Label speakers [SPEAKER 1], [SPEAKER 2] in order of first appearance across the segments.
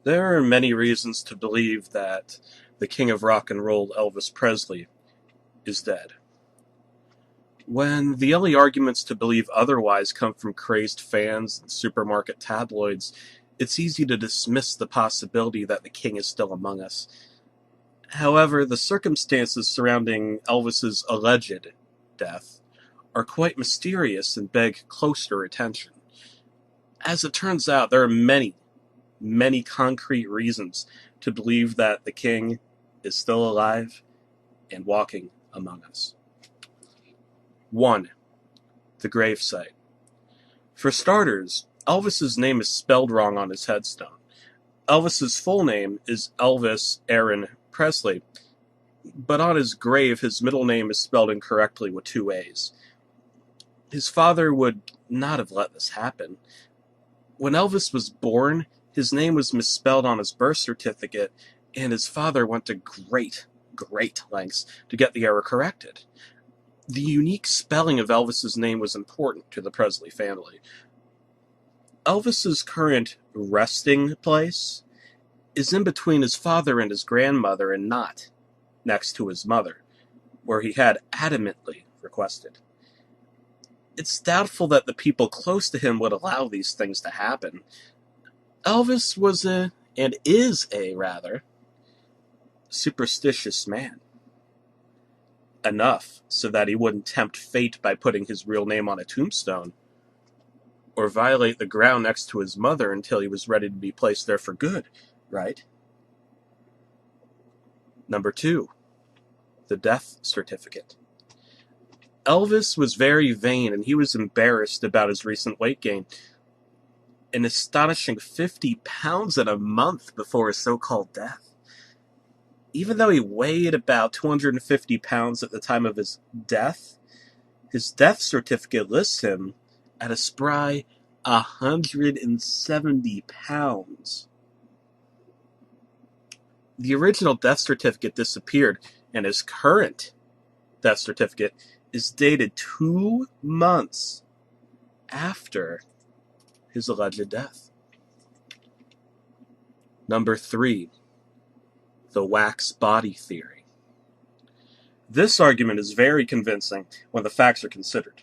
[SPEAKER 1] There are many reasons to believe that the king of rock and roll, Elvis Presley, is dead. When the only arguments to believe otherwise come from crazed fans and supermarket tabloids, it's easy to dismiss the possibility that the king is still among us. However, the circumstances surrounding Elvis's alleged death are quite mysterious and beg closer attention. As it turns out, there are many concrete reasons to believe that the king is still alive and walking among us. 1. The gravesite. For starters, Elvis's name is spelled wrong on his headstone. Elvis's full name is Elvis Aaron Presley, but on his grave his middle name is spelled incorrectly with 2 A's. His father would not have let this happen. When Elvis was born, his name was misspelled on his birth certificate, and his father went to great lengths to get the error corrected. The unique spelling of Elvis's name was important to the Presley family. Elvis's current resting place is in between his father and his grandmother and not next to his mother, where he had adamantly requested. It's doubtful that the people close to him would allow these things to happen. Elvis was and is a rather, superstitious man. Enough so that he wouldn't tempt fate by putting his real name on a tombstone, or violate the ground next to his mother until he was ready to be placed there for good, right? Number 2, the death certificate. Elvis was very vain, and he was embarrassed about his recent weight gain. An astonishing 50 pounds in a month before his so-called death. Even though he weighed about 250 pounds at the time of his death certificate lists him at a spry 170 pounds. The original death certificate disappeared, and his current death certificate is dated 2 months after his alleged death. Number 3, the wax body theory. This argument is very convincing when the facts are considered.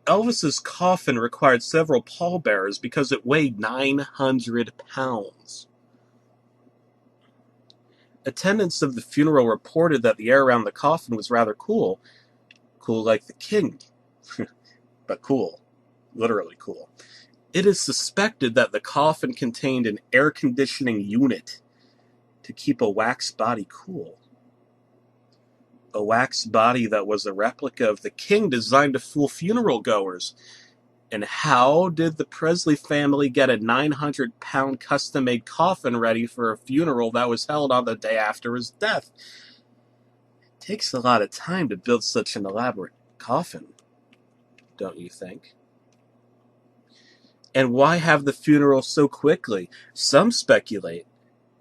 [SPEAKER 1] Elvis's coffin required several pallbearers because it weighed 900 pounds. Attendants of the funeral reported that the air around the coffin was rather cool. Cool like the king. But cool. Literally cool. It is suspected that the coffin contained an air conditioning unit to keep a wax body cool. A wax body that was a replica of the king designed to fool funeral goers. And how did the Presley family get a 900-pound custom-made coffin ready for a funeral that was held on the day after his death? It takes a lot of time to build such an elaborate coffin, don't you think? And why have the funeral so quickly? Some speculate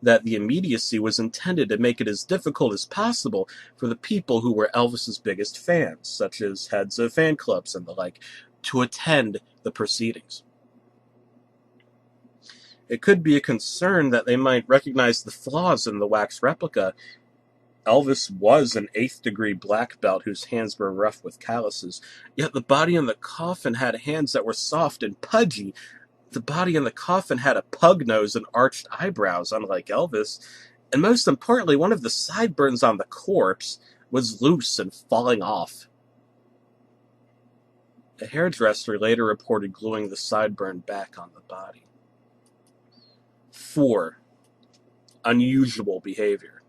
[SPEAKER 1] that the immediacy was intended to make it as difficult as possible for the people who were Elvis's biggest fans, such as heads of fan clubs and the like, to attend the proceedings. It could be a concern that they might recognize the flaws in the wax replica. Elvis was an 8th-degree black belt whose hands were rough with calluses, yet the body in the coffin had hands that were soft and pudgy. The body in the coffin had a pug nose and arched eyebrows, unlike Elvis, and most importantly, one of the sideburns on the corpse was loose and falling off. A hairdresser later reported gluing the sideburn back on the body. 4. Unusual behavior.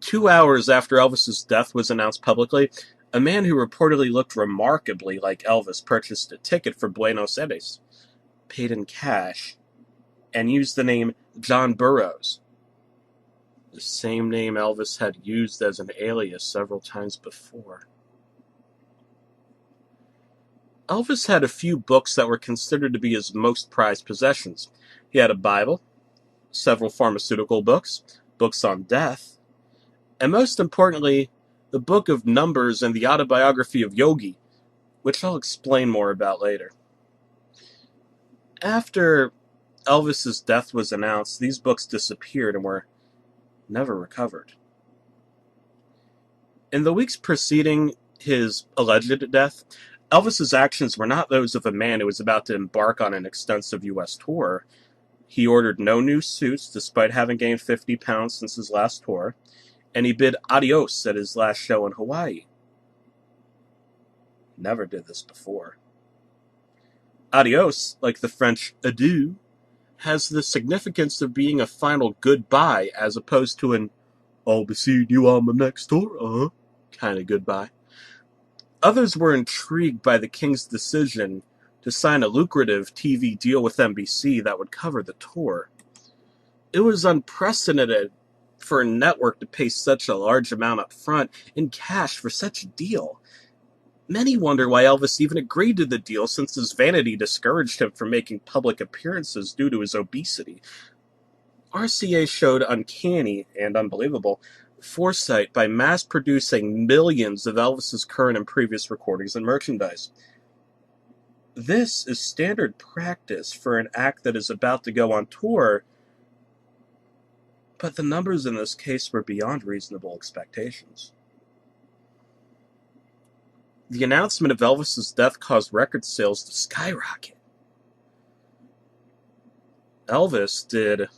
[SPEAKER 1] 2 hours after Elvis's death was announced publicly, a man who reportedly looked remarkably like Elvis purchased a ticket for Buenos Aires, paid in cash, and used the name John Burroughs, the same name Elvis had used as an alias several times before. Elvis had a few books that were considered to be his most prized possessions. He had a Bible, several pharmaceutical books, books on death, and most importantly, the Book of Numbers and the autobiography of Yogi, which I'll explain more about later. After Elvis's death was announced, these books disappeared and were never recovered. In the weeks preceding his alleged death, Elvis's actions were not those of a man who was about to embark on an extensive U.S. tour. He ordered no new suits despite having gained 50 pounds since his last tour, and he bid adios at his last show in Hawaii. Never did this before. Adios, like the French adieu, has the significance of being a final goodbye as opposed to an "I'll be seeing you on my next tour, kind of goodbye. Others were intrigued by the king's decision to sign a lucrative TV deal with NBC that would cover the tour. It was unprecedented for a network to pay such a large amount up front in cash for such a deal. Many wonder why Elvis even agreed to the deal, since his vanity discouraged him from making public appearances due to his obesity. RCA showed uncanny and unbelievable foresight by mass-producing millions of Elvis's current and previous recordings and merchandise. This is standard practice for an act that is about to go on tour, but the numbers in this case were beyond reasonable expectations. The announcement of Elvis's death caused record sales to skyrocket. Elvis did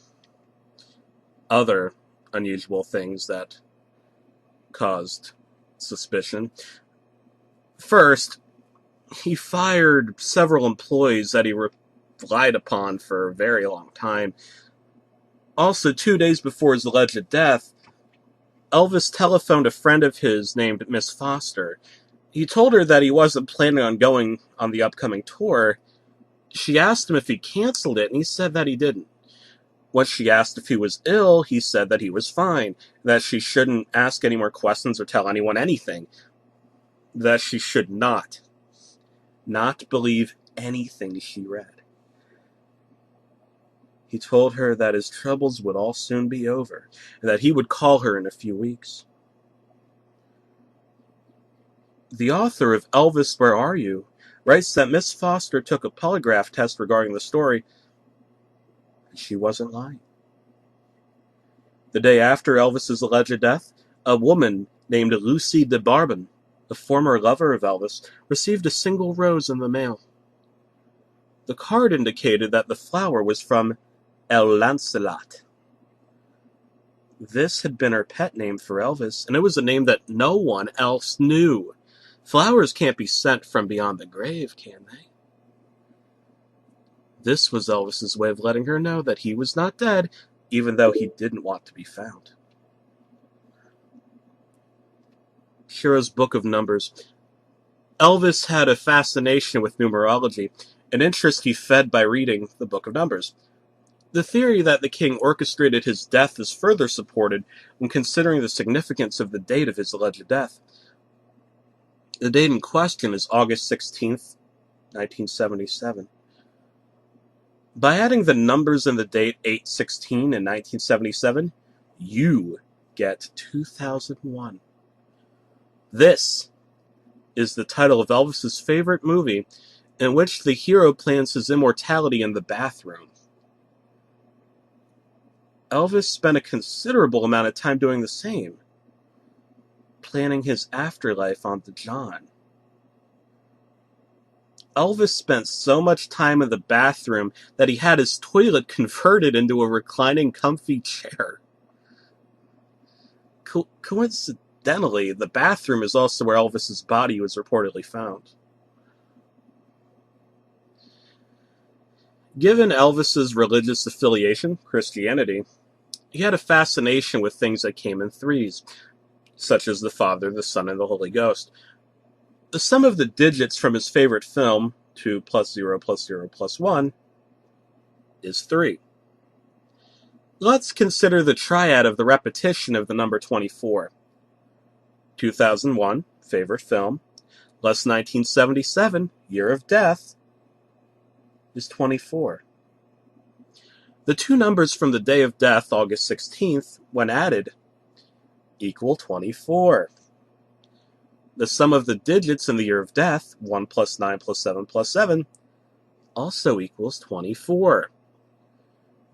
[SPEAKER 1] other unusual things that caused suspicion. First, he fired several employees that he relied upon for a very long time. Also, 2 days before his alleged death, Elvis telephoned a friend of his named Miss Foster. He told her that he wasn't planning on going on the upcoming tour. She asked him if he canceled it, and he said that he didn't. When she asked if he was ill, he said that he was fine, that she shouldn't ask any more questions or tell anyone anything, that she should not believe anything she read. He told her that his troubles would all soon be over, and that he would call her in a few weeks. The author of Elvis, Where Are You? Writes that Miss Foster took a polygraph test regarding the story, and she wasn't lying. The day after Elvis's alleged death, a woman named Lucy de Barbin, a former lover of Elvis, received a single rose in the mail. The card indicated that the flower was from El Lancelot. This had been her pet name for Elvis, and it was a name that no one else knew. Flowers can't be sent from beyond the grave, can they? This was Elvis's way of letting her know that he was not dead, even though he didn't want to be found. Shira's Book of Numbers. Elvis had a fascination with numerology, an interest he fed by reading the Book of Numbers. The theory that the king orchestrated his death is further supported when considering the significance of the date of his alleged death. The date in question is August 16th, 1977. By adding the numbers in the date 8/16 in 1977, you get 2001. This is the title of Elvis's favorite movie, in which the hero plans his immortality in the bathroom. Elvis spent a considerable amount of time doing the same, planning his afterlife on the John. Elvis spent so much time in the bathroom that he had his toilet converted into a reclining, comfy chair. Coincidentally, the bathroom is also where Elvis's body was reportedly found. Given Elvis's religious affiliation, Christianity, he had a fascination with things that came in threes, such as the Father, the Son, and the Holy Ghost. The sum of the digits from his favorite film, 2 + 0 + 0 + 1, is 3. Let's consider the triad of the repetition of the number 24. 2001, favorite film, less 1977, year of death, is 24. The two numbers from the day of death, August 16th, when added, equal 24. The sum of the digits in the year of death, 1 + 9 + 7 + 7, also equals 24.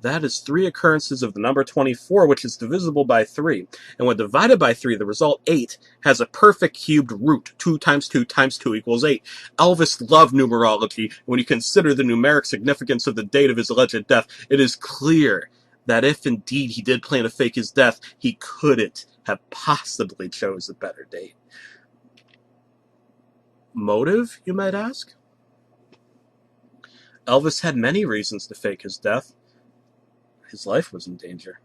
[SPEAKER 1] That is 3 occurrences of the number 24, which is divisible by 3. And when divided by 3, the result 8 has a perfect cubed root. 2 times 2 times 2 equals 8. Elvis loved numerology. When you consider the numeric significance of the date of his alleged death, it is clear that if indeed he did plan to fake his death, he couldn't have possibly chose a better date. Motive, you might ask? Elvis had many reasons to fake his death. His life was in danger.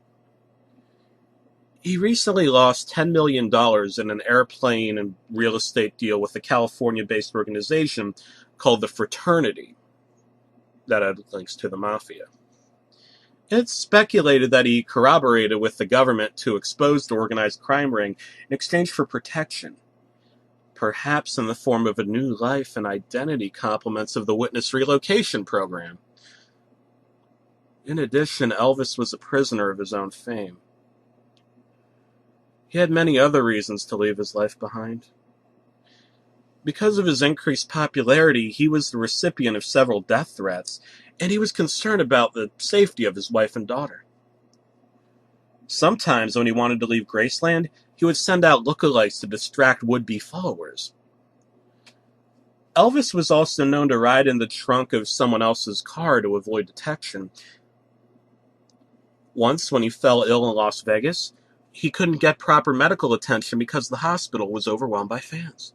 [SPEAKER 1] He recently lost $10 million in an airplane and real estate deal with a California-based organization called the Fraternity that had links to the Mafia. It's speculated that he corroborated with the government to expose the organized crime ring in exchange for protection, perhaps in the form of a new life and identity complements of the witness relocation program. In addition, Elvis was a prisoner of his own fame. He had many other reasons to leave his life behind. Because of his increased popularity, he was the recipient of several death threats, and he was concerned about the safety of his wife and daughter. Sometimes, when he wanted to leave Graceland, he would send out lookalikes to distract would-be followers. Elvis was also known to ride in the trunk of someone else's car to avoid detection. Once, when he fell ill in Las Vegas, he couldn't get proper medical attention because the hospital was overwhelmed by fans.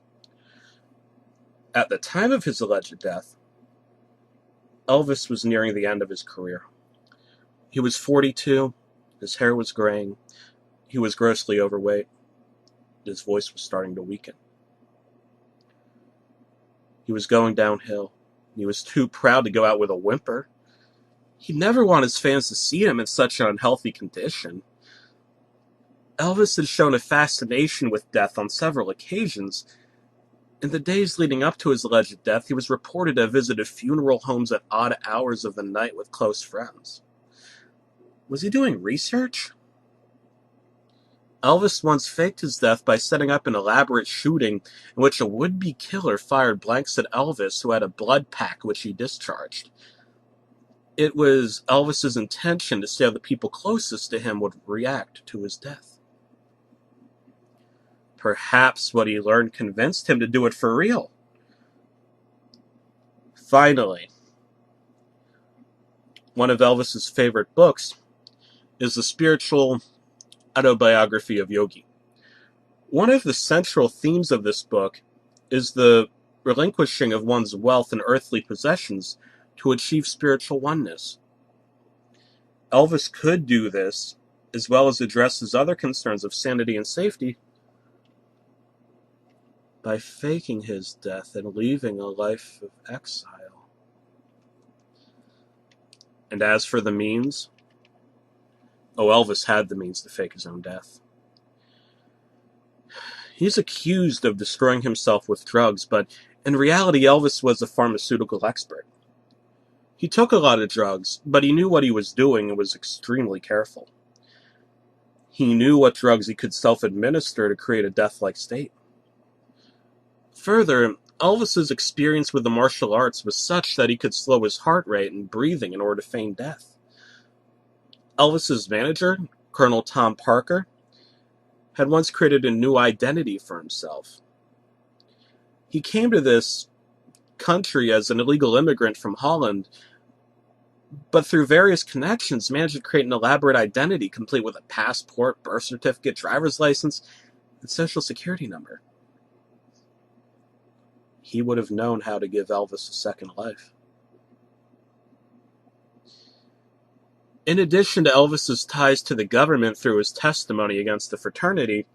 [SPEAKER 1] At the time of his alleged death, Elvis was nearing the end of his career. He was 42, his hair was graying, he was grossly overweight, his voice was starting to weaken. He was going downhill. He was too proud to go out with a whimper. He'd never want his fans to see him in such an unhealthy condition. Elvis had shown a fascination with death on several occasions. In the days leading up to his alleged death, he was reported to have visited funeral homes at odd hours of the night with close friends. Was he doing research? Elvis once faked his death by setting up an elaborate shooting in which a would-be killer fired blanks at Elvis, who had a blood pack which he discharged. It was Elvis's intention to see how the people closest to him would react to his death. Perhaps what he learned convinced him to do it for real. Finally, one of Elvis's favorite books is the spiritual autobiography of Yogi. One of the central themes of this book is the relinquishing of one's wealth and earthly possessions to achieve spiritual oneness. Elvis could do this, as well as address his other concerns of sanity and safety, by faking his death and leaving a life of exile. And as for the means, Elvis had the means to fake his own death. He's accused of destroying himself with drugs, but in reality, Elvis was a pharmaceutical expert. He took a lot of drugs, but he knew what he was doing and was extremely careful. He knew what drugs he could self-administer to create a death-like state. Further, Elvis's experience with the martial arts was such that he could slow his heart rate and breathing in order to feign death. Elvis's manager, Colonel Tom Parker, had once created a new identity for himself. He came to this country as an illegal immigrant from Holland, but through various connections managed to create an elaborate identity complete with a passport, birth certificate, driver's license, and social security number. He would have known how to give Elvis a second life. In addition to Elvis's ties to the government through his testimony against the fraternity,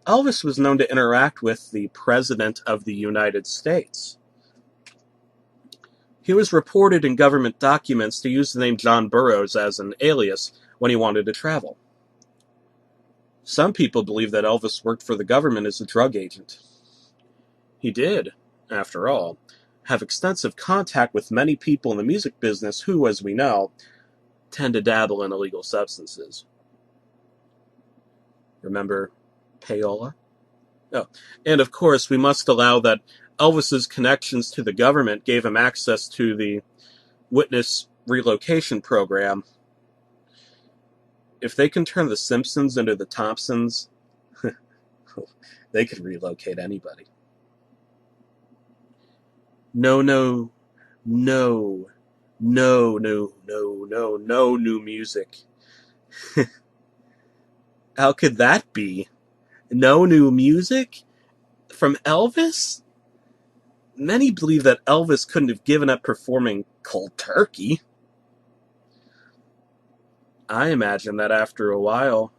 [SPEAKER 1] Elvis was known to interact with the President of the United States. He was reported in government documents to use the name John Burroughs as an alias when he wanted to travel. Some people believe that Elvis worked for the government as a drug agent. He did, after all, have extensive contact with many people in the music business who, as we know, tend to dabble in illegal substances. Remember payola? Oh, and of course, we must allow that Elvis's connections to the government gave him access to the witness relocation program. If they can turn the Simpsons into the Thompsons, they could relocate anybody. No, no, no, no, no, no, no, no new music. How could that be? No new music? From Elvis? Many believe that Elvis couldn't have given up performing cold turkey. I imagine that after a while,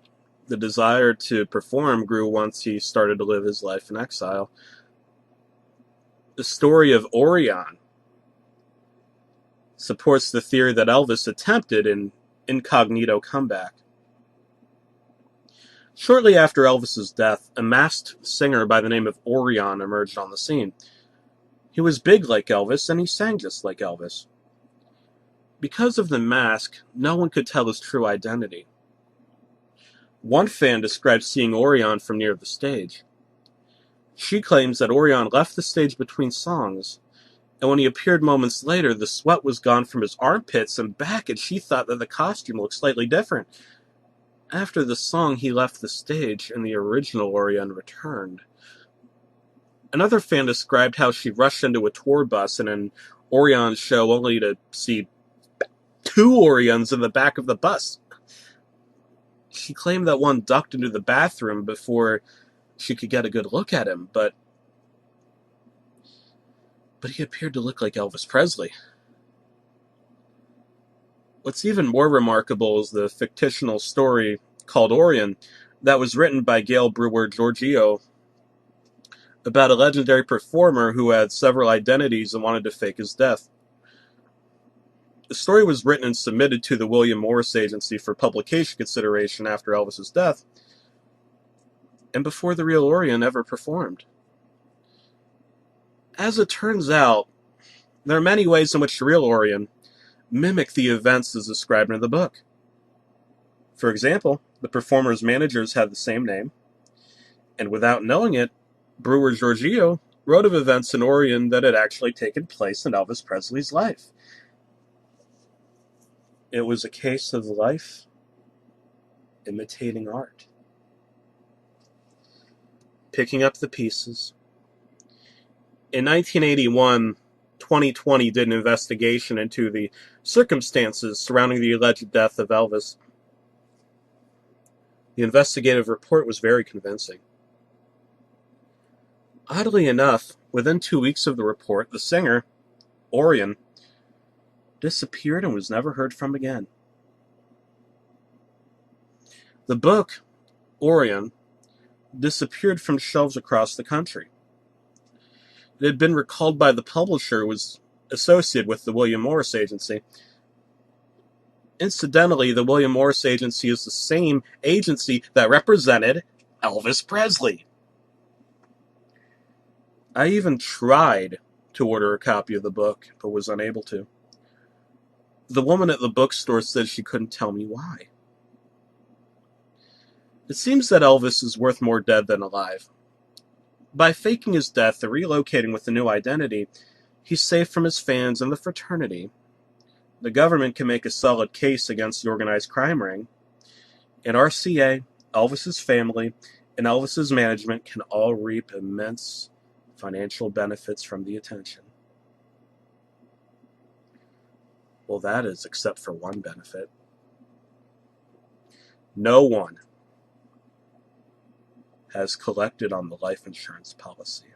[SPEAKER 1] the desire to perform grew once he started to live his life in exile. The story of Orion supports the theory that Elvis attempted an incognito comeback. Shortly after Elvis's death, a masked singer by the name of Orion emerged on the scene. He was big like Elvis, and he sang just like Elvis. Because of the mask, no one could tell his true identity. One fan described seeing Orion from near the stage. She claims that Orion left the stage between songs, and when he appeared moments later, the sweat was gone from his armpits and back, and she thought that the costume looked slightly different. After the song, he left the stage, and the original Orion returned. Another fan described how she rushed into a tour bus and an Orion show only to see 2 Orions in the back of the bus. She claimed that one ducked into the bathroom before she could get a good look at him, but he appeared to look like Elvis Presley. What's even more remarkable is the fictional story called Orion that was written by Gail Brewer Giorgio about a legendary performer who had several identities and wanted to fake his death. The story was written and submitted to the William Morris Agency for publication consideration after Elvis's death, and before the real Orion ever performed. As it turns out, there are many ways in which the real Orion mimicked the events as described in the book. For example, the performer's managers had the same name, and without knowing it, Brewer Giorgio wrote of events in Orion that had actually taken place in Elvis Presley's life. It was a case of life imitating art. Picking up the pieces. In 1981, 2020 did an investigation into the circumstances surrounding the alleged death of Elvis. The investigative report was very convincing. Oddly enough, within 2 weeks of the report, the singer, Orion, disappeared and was never heard from again. The book, Orion, disappeared from shelves across the country. It had been recalled by the publisher who was associated with the William Morris Agency. Incidentally, the William Morris Agency is the same agency that represented Elvis Presley. I even tried to order a copy of the book, but was unable to. The woman at the bookstore said she couldn't tell me why. It seems that Elvis is worth more dead than alive. By faking his death and relocating with a new identity, he's safe from his fans and the fraternity. The government can make a solid case against the organized crime ring, and RCA, Elvis's family, and Elvis's management can all reap immense financial benefits from the attention. Well, that is except for one benefit. No one has collected on the life insurance policy.